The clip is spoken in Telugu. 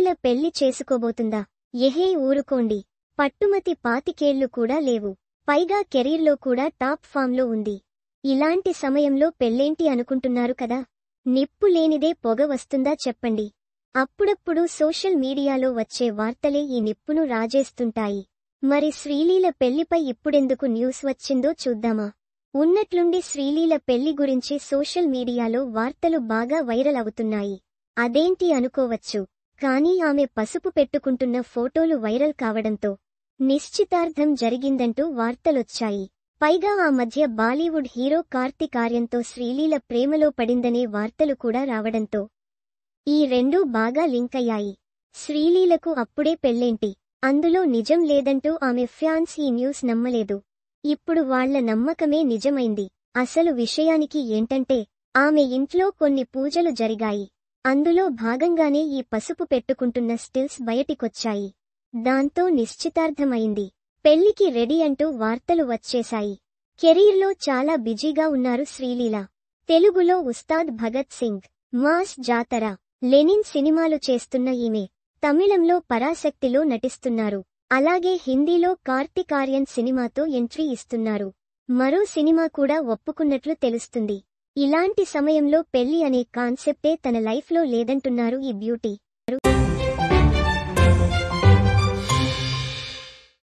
శ్రీలీల పెళ్లి చేసుకోబోతుందా? ఎహే ఊరుకోండి. పట్టుమతి 25 కూడా లేవు. పైగా కెరీర్లో కూడా టాప్ ఫామ్లో ఉంది. ఇలాంటి సమయంలో పెళ్లేంటి అనుకుంటున్నారు కదా. నిప్పు లేనిదే పొగ వస్తుందా చెప్పండి. అప్పుడప్పుడు సోషల్ మీడియాలో వచ్చే వార్తలే ఈ నిప్పును రాజేస్తుంటాయి. మరి శ్రీలీల పెళ్లిపై ఇప్పుడెందుకు న్యూస్ వచ్చిందో చూద్దామా. ఉన్నట్లుండి శ్రీలీల పెళ్లి గురించి సోషల్ మీడియాలో వార్తలు బాగా వైరల్ అవుతున్నాయి. అదేంటి అనుకోవచ్చు. కానీ ఆమె పసుపు పెట్టుకుంటున్న ఫోటోలు వైరల్ కావడంతో నిశ్చితార్థం జరిగిందంటూ వార్తలొచ్చాయి. పైగా ఆ మధ్య బాలీవుడ్ హీరో కార్తీక్ ఆర్యన్తో శ్రీలీల ప్రేమలో పడిందనే వార్తలు కూడా రావడంతో ఈ రెండూ బాగా లింకయ్యాయి. శ్రీలీలకు అప్పుడే పెళ్లేంటి, అందులో నిజం లేదంటూ ఆమె ఫ్యాన్స్ ఈ న్యూస్ నమ్మలేదు. ఇప్పుడు వాళ్ల నమ్మకమే నిజమైంది. అసలు విషయానికి ఏంటంటే, ఆమె ఇంట్లో కొన్ని పూజలు జరిగాయి. అందులో భాగంగానే ఈ పసుపు పెట్టుకుంటున్న స్టిల్స్ బయటికొచ్చాయి. దాంతో నిశ్చితార్థమైంది. పెళ్లికి రెడీ అంటూ వార్తలు వచ్చేశాయి. కెరీర్లో చాలా బిజీగా ఉన్నారు శ్రీలీల. తెలుగులో ఉస్తాద్ భగత్ సింగ్, మాస్ జాతర, లెనిన్ సినిమాలు చేస్తున్న ఈమె తమిళంలో పరాశక్తిలో నటిస్తున్నారు. అలాగే హిందీలో కార్తీక్ ఆర్యన్ సినిమాతో ఎంట్రీ ఇస్తున్నారు. మరో సినిమా కూడా ఒప్పుకున్నట్లు తెలుస్తుంది. ఇలాంటి సమయంలో పెళ్లి అనే కాన్సెప్టే తన లైఫ్లో లేదంటున్నారు ఈ బ్యూటీ.